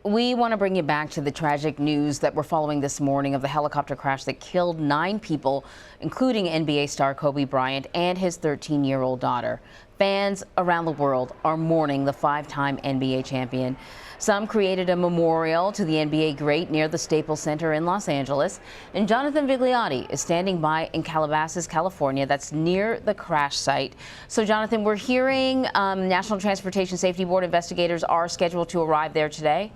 We want to bring you back to the tragic news that we're following this morning of the helicopter crash that killed 9 people, including NBA star Kobe Bryant and his 13-year-old daughter. Fans around the world are mourning the 5-time NBA champion. Some created a memorial to the NBA great near the Staples Center in Los Angeles. And Jonathan Vigliotti is standing by in Calabasas, California. That's near the crash site. So, Jonathan, we're hearing National Transportation Safety Board investigators are scheduled to arrive there today.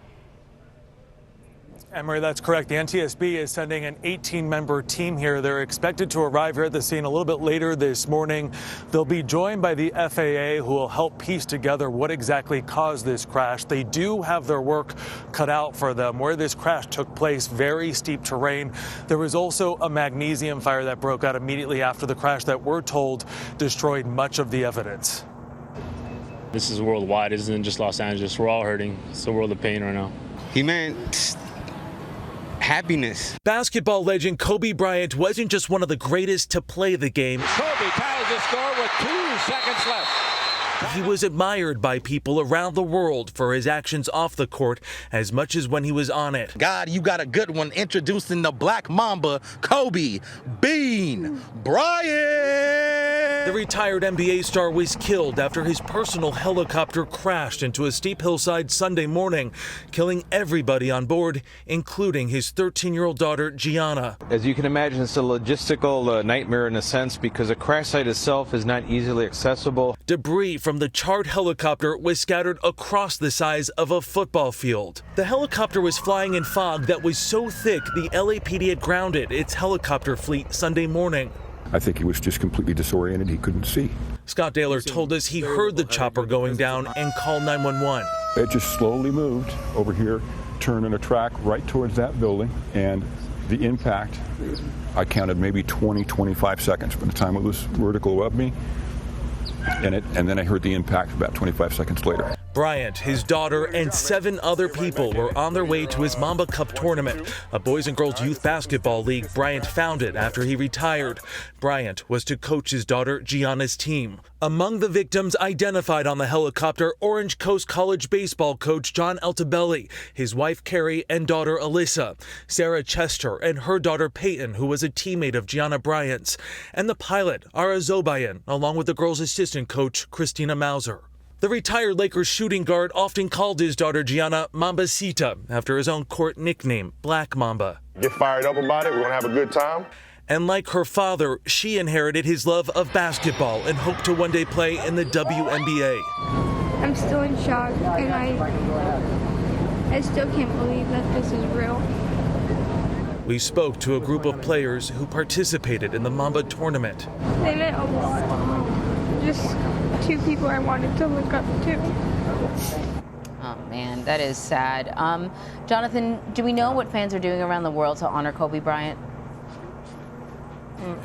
Emery, that's correct. The NTSB is sending an 18-member team here. They're expected to arrive here at the scene a little bit later this morning. They'll be joined by the FAA, who will help piece together what exactly caused this crash. They do have their work cut out for them. Where this crash took place, very steep terrain. There was also a magnesium fire that broke out immediately after the crash that we're told destroyed much of the evidence. This is worldwide. This isn't just Los Angeles. We're all hurting. It's a world of pain right now. He meant happiness. Basketball legend Kobe Bryant wasn't just one of the greatest to play the game. Kobe ties the score with 2 seconds left. He was admired by people around the world for his actions off the court as much as when he was on it. God, you got a good one introducing the Black Mamba, Kobe Bean Bryant. The retired NBA star was killed after his personal helicopter crashed into a steep hillside Sunday morning, killing everybody on board, including his 13-year-old daughter, Gianna. As you can imagine, it's a logistical nightmare in a sense because the crash site itself is not easily accessible. Debris from the charred helicopter was scattered across the size of a football field. The helicopter was flying in fog that was so thick the LAPD had grounded its helicopter fleet Sunday morning. I think he was just completely disoriented. He couldn't see. Scott Daler told us he heard the chopper going down and called 911. It just slowly moved over here, turned on a track right towards that building, and the impact, I counted maybe 20-25 seconds from the time it was vertical above me, and then I heard the impact about 25 seconds later. Bryant, his daughter, and 7 other people were on their way to his Mamba Cup tournament, a boys and girls youth basketball league Bryant founded after he retired. Bryant was to coach his daughter Gianna's team. Among the victims identified on the helicopter, Orange Coast College baseball coach John Altobelli, his wife Carrie, and daughter Alyssa, Sarah Chester and her daughter Peyton, who was a teammate of Gianna Bryant's, and the pilot Ara Zobayan, along with the girls' assistant coach Christina Mauser. The retired Lakers shooting guard often called his daughter Gianna Mambacita after his own court nickname, Black Mamba. Get fired up about it. We're going to have a good time. And like her father, she inherited his love of basketball and hoped to one day play in the WNBA. I'm still in shock, and I still can't believe that this is real. We spoke to a group of players who participated in the Mamba tournament. They meant a lot. Just 2 people I wanted to look up to. Oh, man, that is sad. Jonathan, do we know what fans are doing around the world to honor Kobe Bryant?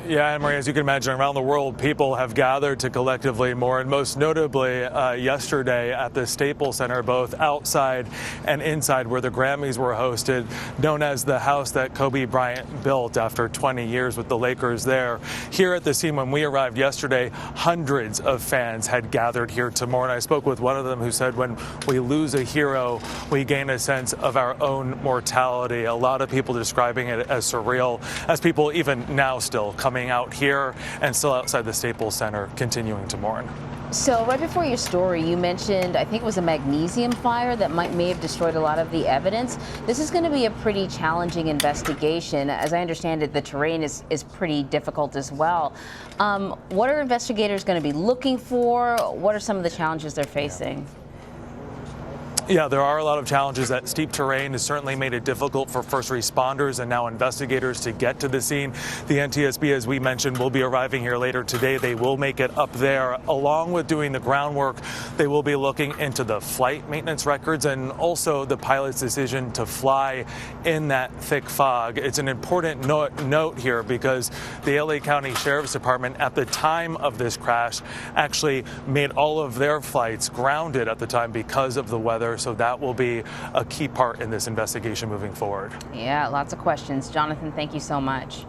Yeah, Anne-Marie, as you can imagine, around the world, people have gathered to collectively mourn, most notably yesterday at the Staples Center, both outside and inside where the Grammys were hosted, known as the house that Kobe Bryant built after 20 years with the Lakers there. Here at the scene when we arrived yesterday, hundreds of fans had gathered here to mourn. I spoke with one of them who said when we lose a hero, we gain a sense of our own mortality. A lot of people describing it as surreal, as people even now still coming out here and still outside the Staples Center continuing to mourn. So right before your story, you mentioned, I think it was a magnesium fire that may have destroyed a lot of the evidence. This is going to be a pretty challenging investigation. As I understand it, the terrain is pretty difficult as well. What are investigators going to be looking for? What are some of the challenges they're facing? Yeah, there are a lot of challenges. That steep terrain has certainly made it difficult for first responders and now investigators to get to the scene. The NTSB, as we mentioned, will be arriving here later today. They will make it up there. Along with doing the groundwork, they will be looking into the flight maintenance records and also the pilot's decision to fly in that thick fog. It's an important note here because the LA County Sheriff's Department at the time of this crash actually made all of their flights grounded at the time because of the weather. So that will be a key part in this investigation moving forward. Yeah, lots of questions. Jonathan, thank you so much.